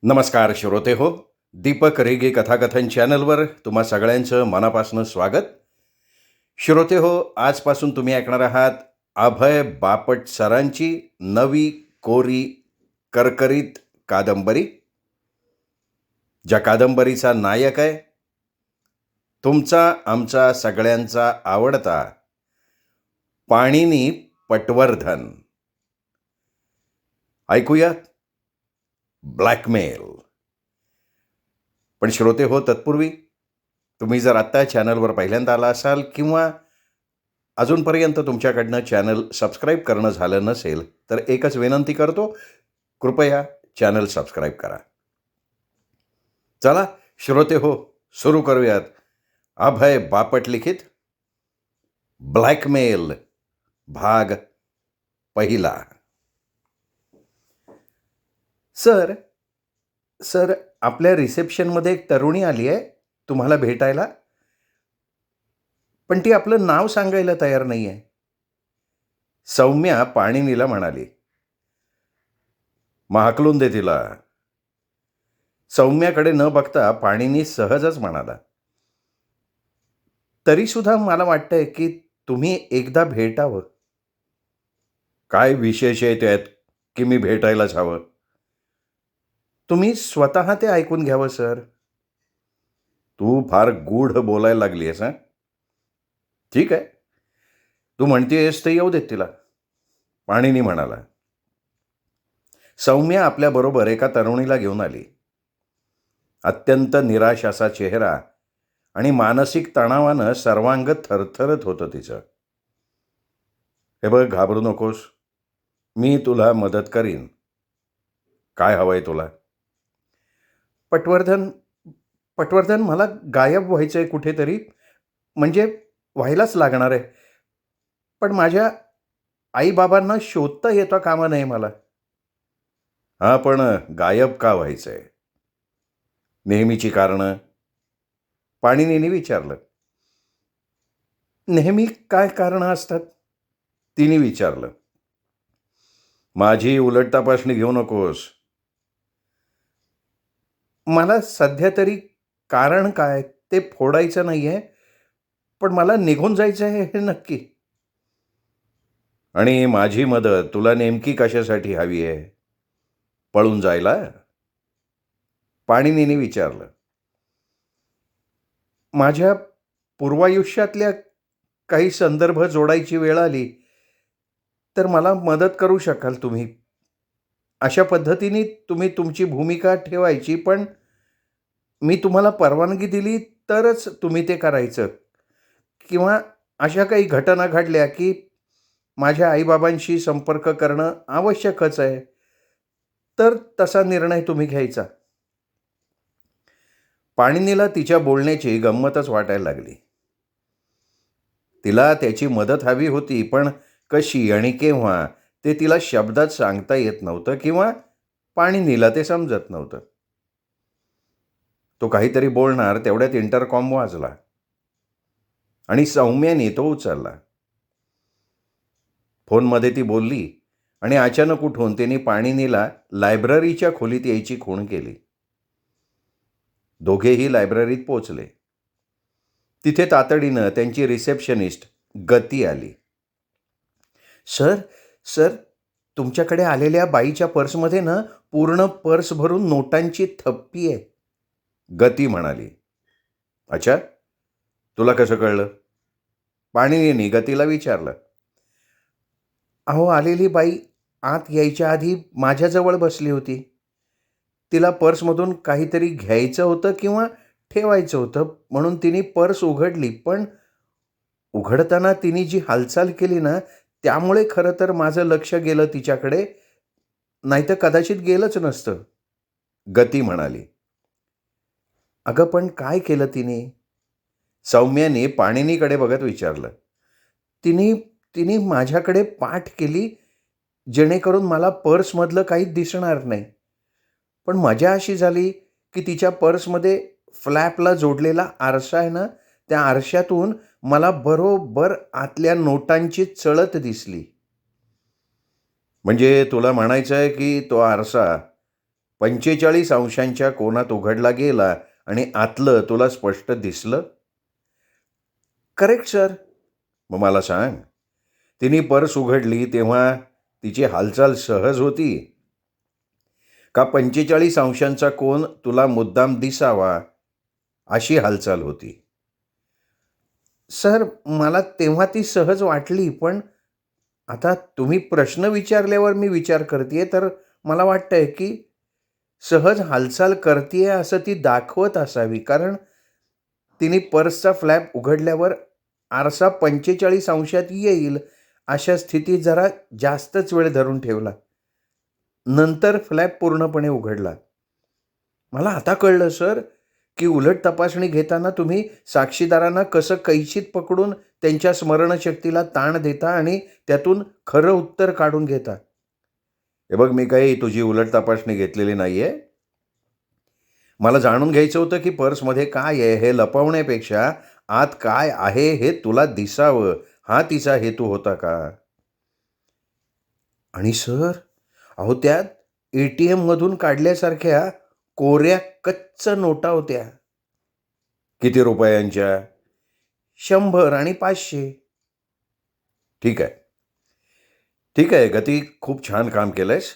नमस्कार श्रोते हो. दीपक रेगे कथाकथन चॅनलवर तुम्हा सगळ्यांचं मनापासून स्वागत. श्रोते हो, आजपासून तुम्ही ऐकणार आहात अभय बापट सरांची नवी कोरी करकरीत कादंबरी, ज्या कादंबरीचा नायक आहे तुमचा आमचा सगळ्यांचा आवडता पाणिनी पटवर्धन. ऐकूया ब्लॅकमेल. पण श्रोते हो, तत्पूर्वी तुम्ही जर आत्ता चॅनलवर पहिल्यांदा आला असाल किंवा अजूनपर्यंत तुमच्याकडनं चॅनल सबस्क्राईब करणं झालं नसेल तर एकच विनंती करतो, कृपया चॅनल सबस्क्राईब करा. चला श्रोते हो, सुरू करूयात अभय बापट लिखित ब्लॅकमेल भाग पहिला. सर सर आपल्या रिसेप्शनमध्ये एक तरुणी आली आहे तुम्हाला भेटायला, पण ती आपलं नाव सांगायला तयार नाही आहे. सौम्या पाणिनीला म्हणाली. मग हाकलून दे तिला. सौम्याकडे न बघता पाणिनी सहजच म्हणाला. तरीसुद्धा मला वाटतंय की तुम्ही एकदा भेटावं. काय विशेष आहे त्यात की मी भेटायलाच हवं? तुम्ही स्वतः ते ऐकून घ्यावं सर. तू फार गूढ बोलायला लागली आहेस. हां, ठीक आहे, तू म्हणतेस तर येऊ देत तिला, पाणिनी म्हणाला. सौम्या आपल्याबरोबर एका तरुणीला घेऊन आली. अत्यंत निराश असा चेहरा आणि मानसिक तणावानं सर्वांग थरथरत होतं तिचं. हे बघ, घाबरू नकोस, मी तुला मदत करीन. काय हवंय तुला? पटवर्धन पटवर्धन मला गायब व्हायचं आहे कुठेतरी, म्हणजे व्हायलाच लागणार आहे. पण माझ्या आईबाबांना शोधता येता कामा नये मला. हां, पण गायब का व्हायचं आहे? नेहमीची कारणं? पाणिनीने विचारलं. नेहमी काय कारणं असतात? तिने विचारलं. माझी उलट तपासणी घेऊ नकोस. मला सध्या तरी कारण काय ते फोडायचं नाही आहे, पण मला निघून जायचं आहे हे नक्की. आणि माझी मदत तुला नेमकी कशासाठी हवी आहे? पळून जायला? पाणिनीने विचारलं. माझ्या पूर्वायुष्यातल्या काही संदर्भ जोडायची वेळ आली तर मला मदत करू शकाल तुम्ही. अशा पद्धतीने तुम्ही तुमची भूमिका ठेवायची, पण मी तुम्हाला परवानगी दिली तरच तुम्ही ते करायचं. किंवा अशा काही घटना घडल्या की माझ्या आईबाबांशी संपर्क करणं आवश्यकच आहे, तर तसा निर्णय तुम्ही घ्यायचा. पाणिनीला तिच्या बोलण्याची गंमतच वाटायला लागली. तिला त्याची मदत हवी होती, पण कशी आणि केव्हा ते तिला शब्दात सांगता येत नव्हतं किंवा पाणिनीला ते समजत नव्हतं. तो काहीतरी बोलणार तेवढ्यात इंटरकॉम वाजला आणि सौम्याने तो उचलला. फोनमध्ये ती बोलली आणि अचानक उठून तिने पाणिनीला लायब्ररीच्या खोलीत यायची खूण केली. दोघेही लायब्ररीत पोचले. तिथे तातडीनं त्यांची रिसेप्शनिस्ट गती आली. सर सर तुमच्याकडे आलेल्या बाईच्या पर्समध्ये ना पूर्ण पर्स भरून नोटांची थप्पी आहे, गती म्हणाली. अच्छा, तुला कसं कळलं? पाणिनीने गतीला विचारलं. अहो, आलेली बाई आत यायच्या आधी माझ्याजवळ बसली होती. तिला पर्समधून काहीतरी घ्यायचं होतं किंवा ठेवायचं होतं म्हणून तिने पर्स उघडली, पण उघडताना तिने जी हालचाल केली ना त्यामुळे खरं तर माझं लक्ष गेलं तिच्याकडे, नाहीतर कदाचित गेलंच नसतं, गती म्हणाली. अगं, पण काय केलं तिने? सौम्याने पाणिनीकडे बघत विचारलं. तिने तिने माझ्याकडे पाठ केली जेणेकरून मला पर्समधलं काहीच दिसणार नाही. पण मजा अशी झाली की तिच्या पर्समध्ये फ्लॅपला जोडलेला आरसा आहे ना, त्या आरशातून मला बरोबर आतल्या नोटांची चळत दिसली. म्हणजे तुला म्हणायचं आहे की तो आरसा 45 अंशांच्या कोनात उघडला गेला आणि आतलं तुला स्पष्ट दिसलं? Correct sir. मग मला सांग, तिने पर्स उघडली तेव्हा तिची हालचाल सहज होती का 45 अंशांचा कोन तुला मुद्दाम दिसावा अशी हालचाल होती? सर, मला तेव्हा ती सहज वाटली, पण आता तुम्ही प्रश्न विचारल्यावर मी विचार करते तर मला वाटतंय की सहज हालचाल करते असं ती दाखवत असावी, कारण तिने पर्सचा फ्लॅप उघडल्यावर आरसा 45 अंशात येईल अशा स्थितीत जरा जास्तच वेळ धरून ठेवला. नंतर फ्लॅप पूर्णपणे उघडला. मला आता कळलं सर की उलट तपासणी घेताना तुम्ही साक्षीदारांना कसं कैचीत पकडून त्यांच्या स्मरणशक्तीला ताण देता आणि त्यातून खरं उत्तर काढून घेता. हे बघ, मी काही तुझी उलट तपासणी घेतलेली नाही आहे. मला जाणून घ्यायचं होतं की पर्समध्ये काय आहे हे लपवण्यापेक्षा आत काय आहे हे तुला दिसावं, हा तिचा हेतू होता का? आणि सर, अहो त्यात ATM मधून काढल्यासारख्या कोऱ्या कच्च नोटा होत्या. किती रुपयांच्या? 100 आणि 500. ठीक आहे, ठीक आहे गती, खूप छान काम केलंयस.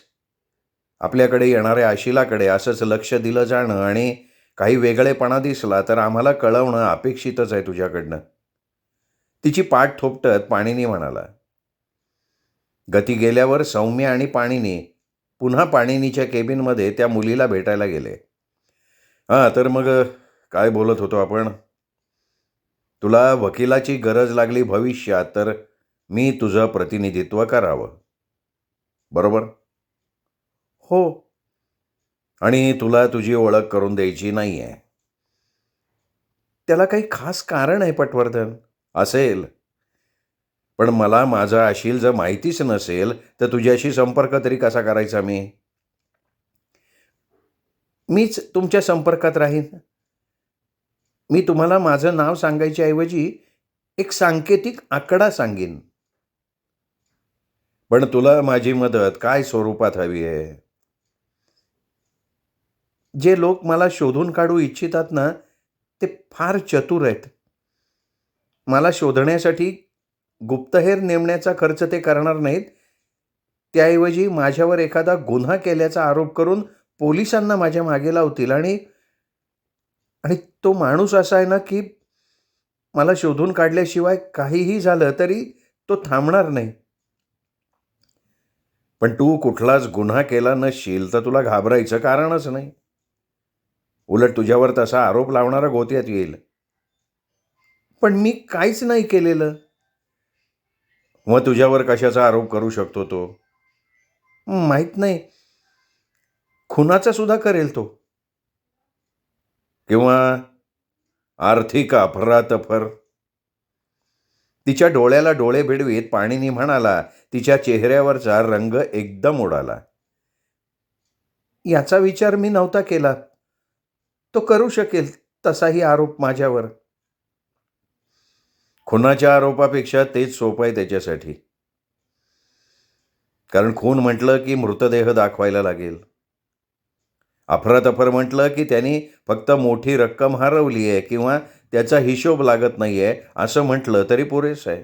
आपल्याकडे येणाऱ्या आशिलाकडे असंच लक्ष दिलं जाणं आणि काही वेगळेपणा दिसला तर आम्हाला कळवणं अपेक्षितच आहे तुझ्याकडनं. तिची पाठ थोपटत पाणिनी म्हणाला. गती गेल्यावर सौम्य आणि पाणिनी पुन्हा पाणिनीच्या केबिनमध्ये त्या मुलीला भेटायला गेले. हां, तर मग काय बोलत होतो आपण? तुला वकिलाची गरज लागली भविष्यात तर मी तुझं प्रतिनिधित्व करावं, बरोबर? हो. आणि तुला तुझी ओळख करून द्यायची नाही आहे. त्याला काही खास कारण आहे पटवर्धन? असेल, पण मला माझं आशील जर माहितीच नसेल तर तुझ्याशी संपर्क तरी कसा करायचा मी? मीच तुमच्या संपर्कात राहीन. मी तुम्हाला माझं नाव सांगायच्या ऐवजी एक सांकेतिक आकडा सांगेन. पण तुला माझी मदत काय स्वरूपात हवी आहे? जे लोक मला शोधून काढू इच्छितात ना, ते फार चतुर आहेत. मला शोधण्यासाठी गुप्तहेर नेमण्याचा खर्च ते करणार नाहीत. त्याऐवजी माझ्यावर एखादा गुन्हा केल्याचा आरोप करून पोलिसांना माझ्या मागे लावतील आणि आणि तो माणूस असा आहे ना की मला शोधून काढल्याशिवाय काहीही झालं तरी तो थांबणार नाही. पण तू कुठलाच गुन्हा केला नसशील तर तुला घाबरायचं कारणच नाही. उलट तुझ्यावर तसा आरोप लावणारा गोत्यात येईल. पण मी काहीच नाही केलेलं. मग तुझ्यावर कशाचा आरोप करू शकतो तो? माहीत नाही. खुनाचा सुद्धा करेल तो. किंवा आर्थिक अफरातफर? तिच्या डोळ्याला डोळे भिडवीत पाणिनी म्हणाला. तिच्या चेहऱ्यावरचा रंग एकदम उडाला. याचा विचार मी नव्हता केला. तो करू शकेल तसाही आरोप माझ्यावर. खुनाच्या आरोपापेक्षा तेच सोपं आहे त्याच्यासाठी. कारण खून म्हटलं की मृतदेह दाखवायला लागेल. अफरातफर म्हटलं की त्यांनी फक्त मोठी रक्कम हरवली आहे किंवा त्याचा हिशोब लागत नाही आहे असं म्हटलं तरी पुरेसं आहे.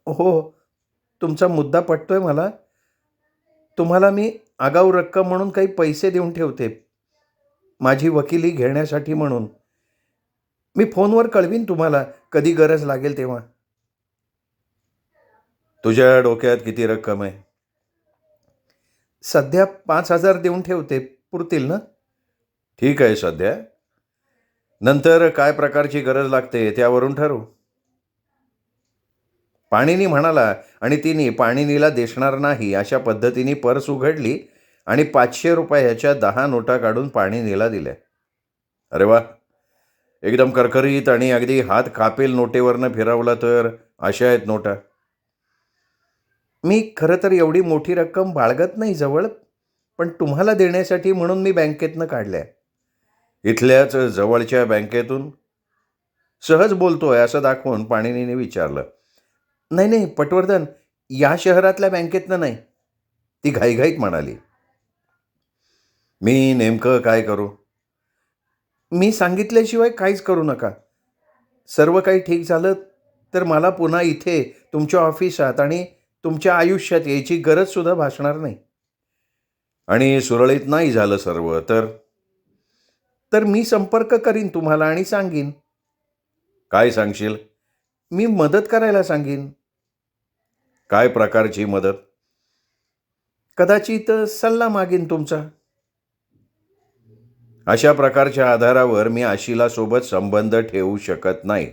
हो, तुमचा मुद्दा पटतोय मला. तुम्हाला मी आगाऊ रक्कम म्हणून काही पैसे देऊन ठेवते, माझी वकिली घेण्यासाठी म्हणून. मी फोनवर कळवीन तुम्हाला कधी गरज लागेल तेव्हा. तुझ्या डोक्यात किती रक्कम आहे? सध्या 5,000 देऊन ठेवते, पुरतील ना? ठीक आहे सध्या. नंतर काय प्रकारची गरज लागते त्यावरून ठरवू. पाणिनी म्हणाला आणि तिने पाणिनीला दिसणार नाही अशा पद्धतीने पर्स उघडली आणि 500 रुपयाच्या 10 नोटा काढून पाणिनीला दिल्या. अरे वा, एकदम करकरीत आणि अगदी हात कापेल नोटेवरनं फिरवला तर अशा आहेत नोटा. मी खरं तर एवढी मोठी रक्कम बाळगत नाही जवळ, पण तुम्हाला देण्यासाठी म्हणून मी बँकेतनं काढल्या. इथल्याच जवळच्या बँकेतून? सहज बोलतोय असं दाखवून पाणिनीने विचारलं. नाही नाही पटवर्धन, या शहरातल्या बँकेतनं नाही. ती घाईघाईत म्हणाली. मी नेमकं काय करू? मी सांगितल्याशिवाय काहीच करू नका. सर्व काही ठीक झालं तर मला पुन्हा इथे तुमच्या ऑफिसात आणि तुमच्या आयुष्यात यायची गरजसुद्धा भासणार नाही. आणि सुरळीत नाही झालं सर्व तर? तर मी संपर्क करीन तुम्हाला आणि सांगीन. काय सांगशील? मी मदत करायला सांगीन. काय प्रकारची मदत? कदाचित सल्ला मागीन तुमचा. अशा प्रकारच्या आधारावर मी आशिलासोबत संबंध ठेवू शकत नाही.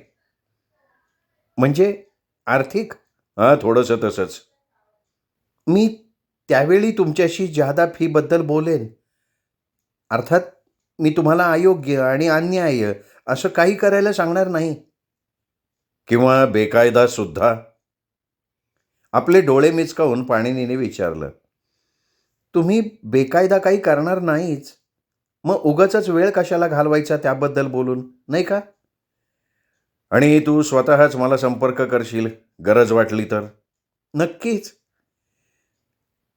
म्हणजे आर्थिक? हां, थोडंसं तसंच. मी त्यावेळी तुमच्याशी जादा फीबद्दल बोलेन. अर्थात मी तुम्हाला अयोग्य आणि अन्याय्य असं काही करायला सांगणार नाही. किंवा बेकायदा सुद्धा? आपले डोळे मिचकावून पाणिनीने विचारलं. तुम्ही बेकायदा काही करणार नाहीच. मग उगाचच वेळ कशाला घालवायचा त्याबद्दल बोलून, नाही का? आणि तू स्वतःच मला संपर्क करशील गरज वाटली तर? नक्कीच.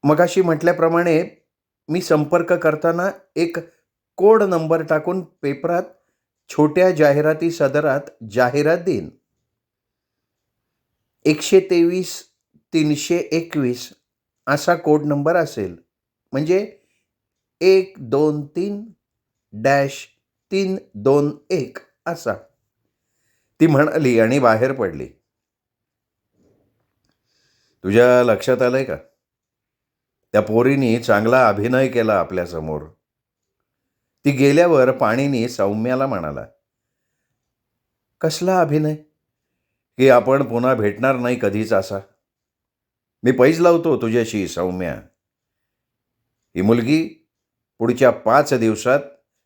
मगाशी म्हटल्याप्रमाणे मी संपर्क करताना एक कोड नंबर टाकून पेपरात छोट्या जाहिराती सदरात जाहिरात देईन. 123-321 असा कोड नंबर असेल. म्हणजे 123-321 असा. ती म्हणाली आणि बाहेर पडली. तुझ्या लक्षात आलंय का? त्या पोरीने चांगला अभिनय केला आपल्यासमोर. ती गेल्यावर पाणिनी सौम्याला म्हणाला, कसला अभिनय? की आपण पुन्हा भेटणार नाही कधीच असा. मी पैज लावतो तुझ्याशी सौम्या. ही मुलगी पुढच्या 5 दिवसात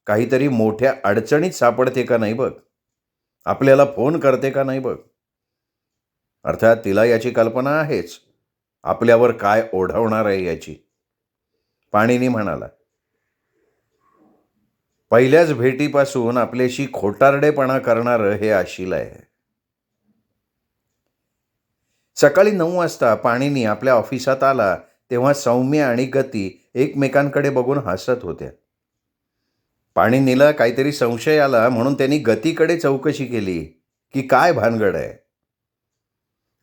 काहीतरी मोठ्या अडचणीत सापडते का नाही बघ. आपल्याला फोन करते का नाही बघ. अर्थात तिला याची कल्पना आहेच, आपल्यावर काय ओढवणार आहे याची. पाणिनी म्हणाला, पहिल्याच भेटीपासून आपल्याशी खोटारडेपणा करणारं हे आशिल आहे. सकाळी 9 वाजता पाणिनी आपल्या ऑफिसात आला तेव्हा सौम्य आणि गती एकमेकांकडे बघून हसत होत्या. पाणिनीला काहीतरी संशय आला म्हणून त्यांनी गतीकडे चौकशी केली की काय भानगड आहे.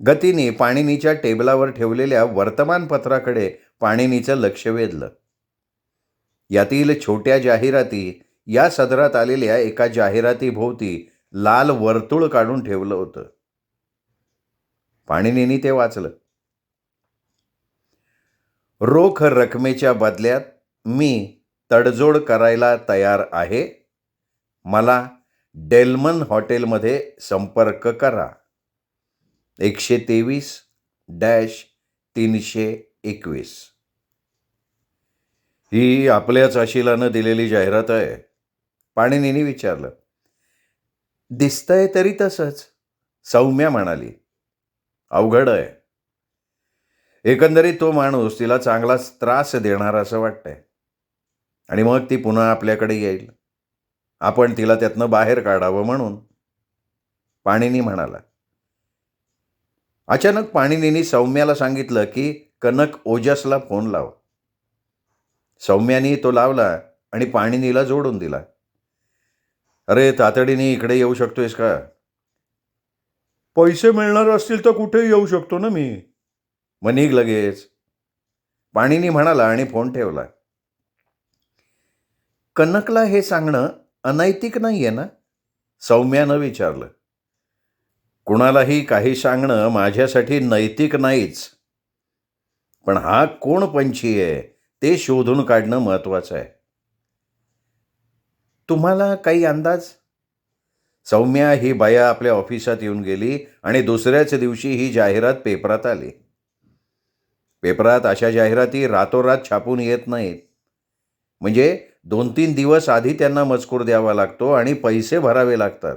गतीने पाणिनीच्या टेबलावर ठेवलेल्या वर्तमानपत्राकडे पाणिनीचं लक्ष वेधलं. यातील छोट्या जाहिराती या सदरात आलेल्या एका जाहिरातीभोवती लाल वर्तुळ काढून ठेवलं होतं. पाणिनीने ते वाचलं. रोख रकमेच्या बदल्यात मी तडजोड करायला तयार आहे. मला डेल्मन हॉटेलमध्ये संपर्क करा. 123-321. ही आपल्याच आशिलानं दिलेली जाहिरात आहे? पाणिनीने विचारलं. दिसतंय तरी तसंच, सौम्या म्हणाली. अवघड आहे. एकंदरीत तो माणूस तिला चांगलाच त्रास देणार असं वाटतंय. आणि मग ती पुन्हा आपल्याकडे येईल. आपण तिला त्यातनं बाहेर काढावं म्हणून. पाणिनी म्हणाला. अचानक पाणिनीने सौम्याला सांगितलं की कनक ओजसला फोन लाव. सौम्यानी तो लावला आणि पाणिनीला जोडून दिला. अरे तातडीने इकडे येऊ शकतोयस का? पैसे मिळणार असतील तर कुठेही येऊ शकतो ना मी. मग निघ लगेच, पाणिनी म्हणाला आणि फोन ठेवला. कनकला हे सांगणं अनैतिक नाही आहे ना? सौम्यानं विचारलं. कुणालाही काही सांगणं माझ्यासाठी नैतिक नाहीच, पण हा कोण पंछी आहे ते शोधून काढणं महत्त्वाचं आहे. तुम्हाला काही अंदाज? सौम्या ही बाया आपल्या ऑफिसात येऊन गेली आणि दुसऱ्याच दिवशी ही जाहिरात पेपरात आली. पेपरात अशा जाहिराती रातोरात छापून येत नाहीत. म्हणजे 2-3 दिवस आधी त्यांना मजकूर द्यावा लागतो आणि पैसे भरावे लागतात.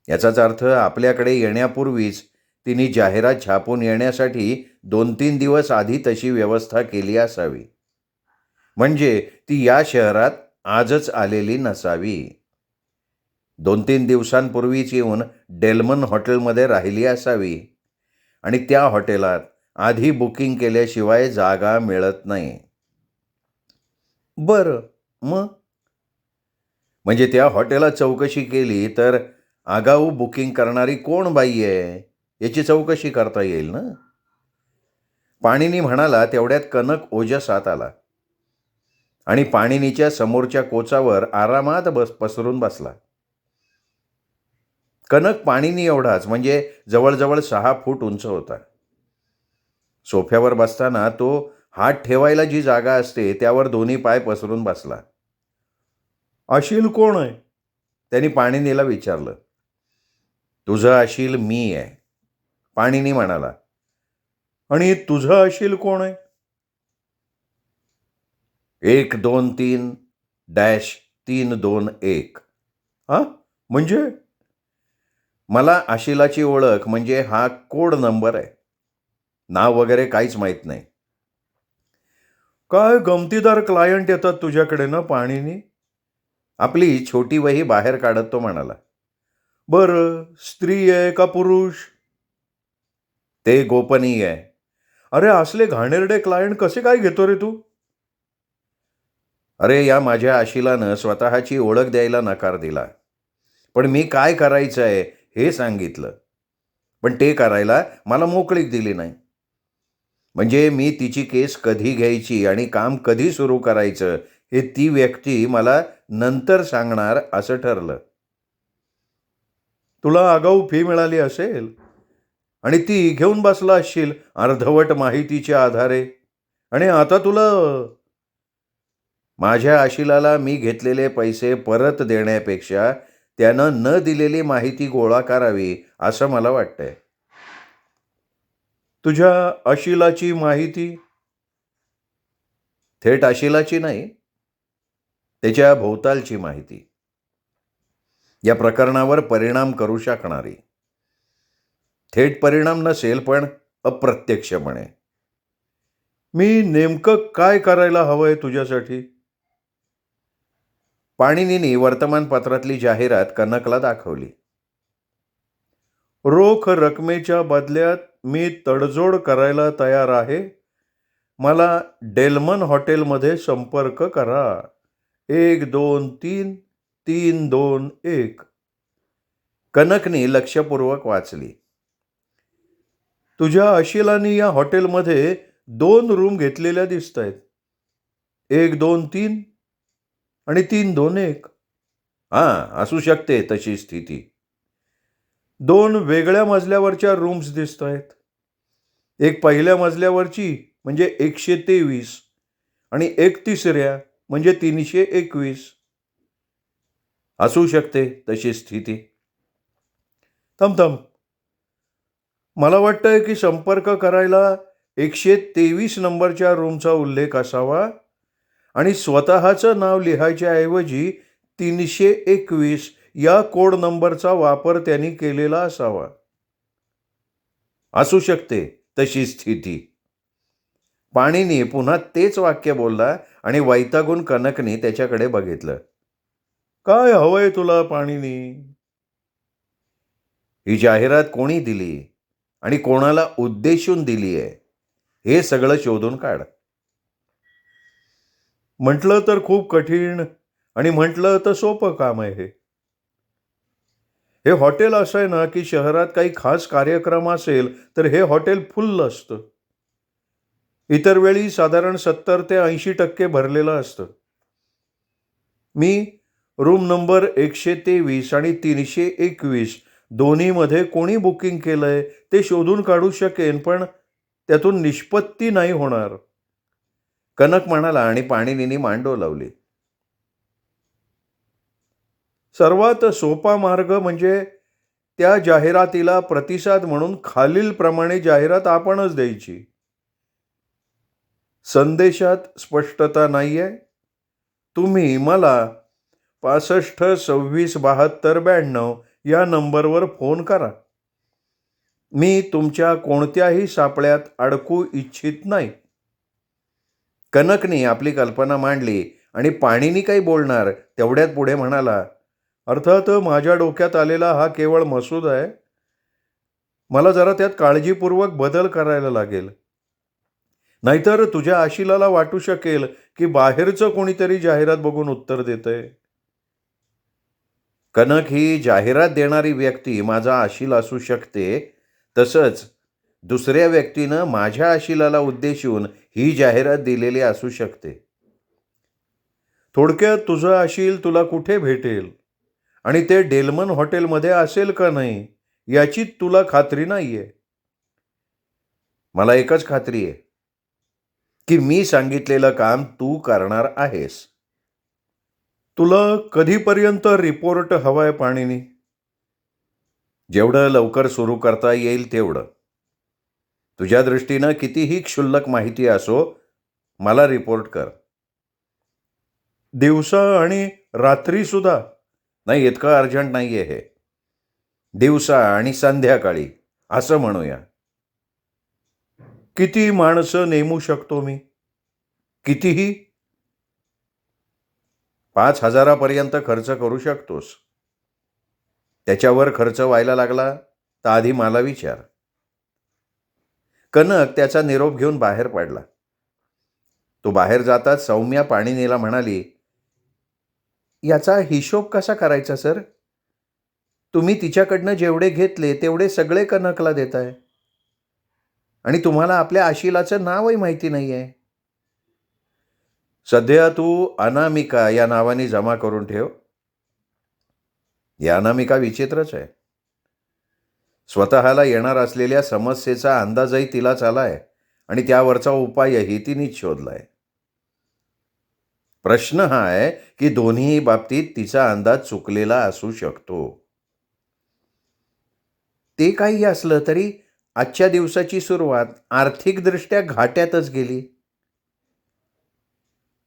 याचाच अर्थ आपल्याकडे येण्यापूर्वीच तिने जाहिरात छापून येण्यासाठी 2-3 दिवस आधी तशी व्यवस्था केली असावी. म्हणजे ती या शहरात आजच आलेली नसावी. 2-3 दिवसांपूर्वीच येऊन डेल्मन हॉटेलमध्ये राहिली असावी आणि त्या हॉटेलात आधी बुकिंग केल्याशिवाय जागा मिळत नाही. बरं, मग? म्हणजे त्या हॉटेलात चौकशी केली तर आगाऊ बुकिंग करणारी कोण बाई आहे याची चौकशी करता येईल ना. पाणिनी म्हणाला तेवढ्यात कनक ओजसात आला आणि पाणिनीच्या समोरच्या कोचावर आरामात पसरून बसला. कनक पाणिनी एवढाच, म्हणजे जवळजवळ 6 फूट उंच होता. सोफ्यावर बसताना तो हात ठेवायला जी जागा असते त्यावर दोन्ही पाय पसरून बसला. अशील कोण आहे? त्यांनी पाणिनीला विचारलं. तुझं अशील मी आहे, पाणिनी म्हणाला. आणि तुझं अशील कोण आहे? 123-321. हा, म्हणजे? मला अशिलाची ओळख म्हणजे हा कोड नंबर आहे. नाव वगैरे काहीच माहीत नाही. काय गमतीदार क्लायंट येतात तुझ्याकडे ना पाणीनी. आपली छोटी वही बाहेर काढत तो म्हणाला. बरं, स्त्री आहे का पुरुष? ते गोपनीय आहे. अरे, असले घाणेरडे क्लायंट कसे काय घेतो रे तू? अरे, या माझ्या अशिलानं स्वतःची ओळख द्यायला नकार दिला. पण मी काय करायचं आहे हे सांगितलं. पण ते करायला मला मोकळीक दिली नाही. म्हणजे मी तिची केस कधी घ्यायची आणि काम कधी सुरू करायचं हे ती व्यक्ती मला नंतर सांगणार असं ठरलं. तुला आगाऊ फी मिळाली असेल आणि ती घेऊन बसला असशील अर्धवट माहितीच्या आधारे. आणि आता तुला माझ्या अशिलाला मी घेतलेले पैसे परत देण्यापेक्षा त्यानं न दिलेली माहिती गोळा करावी असं मला वाटतंय. तुझ्या अशिलाची माहिती? थेट अशिलाची नाही, त्याच्या भोवतालची माहिती, या प्रकरणावर परिणाम करू शकणारी. थेट परिणाम नसेल पण अप्रत्यक्षपणे. मी नेमकं काय करायला हवंय तुझ्यासाठी? पाणिनीनी वर्तमानपत्रातली जाहिरात कनकला दाखवली. रोख रकमेच्या बदल्यात मी तडजोड करायला तयार आहे. मला डेल्मन हॉटेलमध्ये संपर्क करा. 123-321. कनकनी लक्षपूर्वक वाचली. तुझ्या अशिलानी या हॉटेलमध्ये 2 रूम घेतलेल्या दिसत आहेत. 123 आणि 321. हां, असू शकते तशी स्थिती. 2 वेगळ्या मजल्यावरच्या रूम्स दिसत आहेत. एक पहिल्या मजल्यावरची म्हणजे 123 आणि एक तिसऱ्या म्हणजे 321. असू शकते तशी स्थिती. थांब. मला वाटतंय की संपर्क करायला 123 नंबरच्या रूमचा उल्लेख असावा आणि स्वतःचं नाव लिहायच्या ऐवजी 321 या कोड नंबरचा वापर त्यांनी केलेला असावा. असू शकते तशी स्थिती. पाणिनी पुन्हा तेच वाक्य बोलला आणि वैतागून कनकने त्याच्याकडे बघितलं. काय हवंय तुला पाणिनी? ही जाहिरात कोणी दिली आणि कोणाला उद्देशून दिली आहे हे सगळं शोधून काढ. म्हटलं तर खूप कठीण आणि म्हटलं तर सोपं काम आहे हे. हे हॉटेल असं आहे ना की शहरात काही खास कार्यक्रम असेल तर हे हॉटेल फुल्ल असतं. इतर वेळी साधारण 70 ते 80% भरलेलं असतं. मी रूम नंबर 123 आणि 321 दोन्हीमध्ये कोणी बुकिंग केलंय ते शोधून काढू शकेन, पण त्यातून निष्पत्ती नाही होणार. कनक म्हणाला आणि पाणिनीनी मान डोलावली. सर्वात सोपा मार्ग म्हणजे त्या जाहिरातीला प्रतिसाद म्हणून खालीलप्रमाणे जाहिरात आपणच द्यायची. संदेशात स्पष्टता नाहीये. तुम्ही मला 65267292 या नंबरवर फोन करा. मी तुमच्या कोणत्याही सापळ्यात अडकू इच्छित नाही. कनकनी आपली कल्पना मांडली आणि पाणिनी काही बोलणार तेवढ्यात पुढे म्हणाला. अर्थात माझ्या डोक्यात आलेला हा केवळ मसूद आहे. मला जरा त्यात काळजीपूर्वक बदल करायला लागेल. नाहीतर तुझ्या आशिलाला वाटू शकेल की बाहेरचं कोणीतरी जाहिरात बघून उत्तर देतंय. कनक ही जाहिरात देणारी व्यक्ती माझा आशिल असू शकते, तसंच दुसऱ्या व्यक्तीनं माझ्या आशिलाला उद्देशून ही जाहिरात दिलेली असू शकते. थोडक्यात तुझं आशील तुला कुठे भेटेल आणि ते डेल्मन हॉटेलमध्ये असेल का नाही याची तुला खात्री नाहीये. मला एकच खात्री आहे की मी सांगितलेलं काम तू करणार आहेस. तुला कधीपर्यंत रिपोर्ट हवाय पाणीनी? जेवढं लवकर सुरू करता येईल तेवढं. तुझ्या दृष्टीनं कितीही क्षुल्लक माहिती असो, मला रिपोर्ट कर. दिवसा आणि रात्री सुद्धा नाही, इतकं अर्जंट नाहीये हे. दिवसा आणि संध्याकाळी असं म्हणूया. किती माणसं नेमू शकतो मी? कितीही? 5,000 खर्च करू शकतोस. त्याच्यावर खर्च व्हायला लागला तर आधी मला विचार. कनक त्याचा निरोप घेऊन बाहेर पडला. तो बाहेर जाताच सौम्या पाणिनीला म्हणाली, याचा हिशोब कसा करायचा सर? तुम्ही तिच्याकडनं जेवढे घेतले तेवढे सगळे कनकला देताय आणि तुम्हाला आपल्या आशिलाचं नावही माहिती नाही आहे. सध्या तू अनामिका या नावाने जमा करून ठेव. या अनामिका विचित्रच आहे. स्वतःला येणार असलेल्या समस्येचा अंदाजही तिलाच आलाय आणि त्यावरचा उपायही तिनेच शोधलाय. प्रश्न हा आहे की दोन्ही बाबतीत तिचा अंदाज चुकलेला असू शकतो. ते काही असलं तरी आजच्या दिवसाची सुरुवात आर्थिकदृष्ट्या घाट्यातच गेली.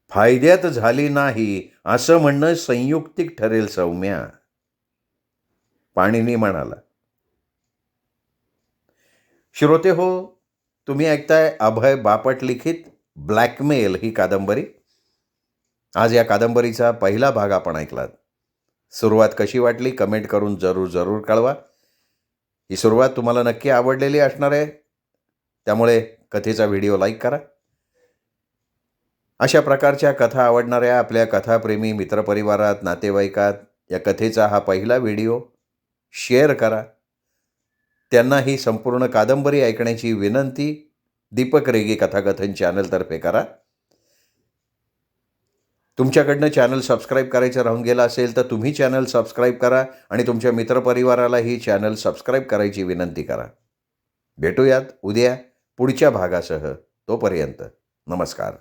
फायद्यात झाली नाही असं म्हणणं संयुक्तिक ठरेल सौम्या, पाणिनी म्हणाला. श्रोते हो, तुम्ही ऐकताय अभय बापट लिखित ब्लॅकमेल ही कादंबरी. आज या कादंबरीचा पहिला भाग आपण ऐकलात. सुरुवात कशी वाटली कमेंट करून जरूर कळवा. ही सुरुवात तुम्हाला नक्की आवडलेली असणार आहे, त्यामुळे कथेचा व्हिडिओ लाईक करा. अशा प्रकारच्या कथा आवडणाऱ्या आपल्या कथाप्रेमी मित्रपरिवारात, नातेवाईकात या कथेचा हा पहिला व्हिडिओ शेअर करा. त्यांना ही संपूर्ण कादंबरी ऐकण्याची विनंती दीपक रेगे कथाकथन चॅनलतर्फे करा. तुमच्याकडनं चॅनल सबस्क्राईब करायचं राहून गेलं असेल तर तुम्ही चॅनल सबस्क्राईब करा आणि तुमच्या मित्रपरिवाराला ही चॅनल सबस्क्राईब करायची विनंती करा. भेटूयात उद्या पुढच्या भागासह. तोपर्यंत नमस्कार.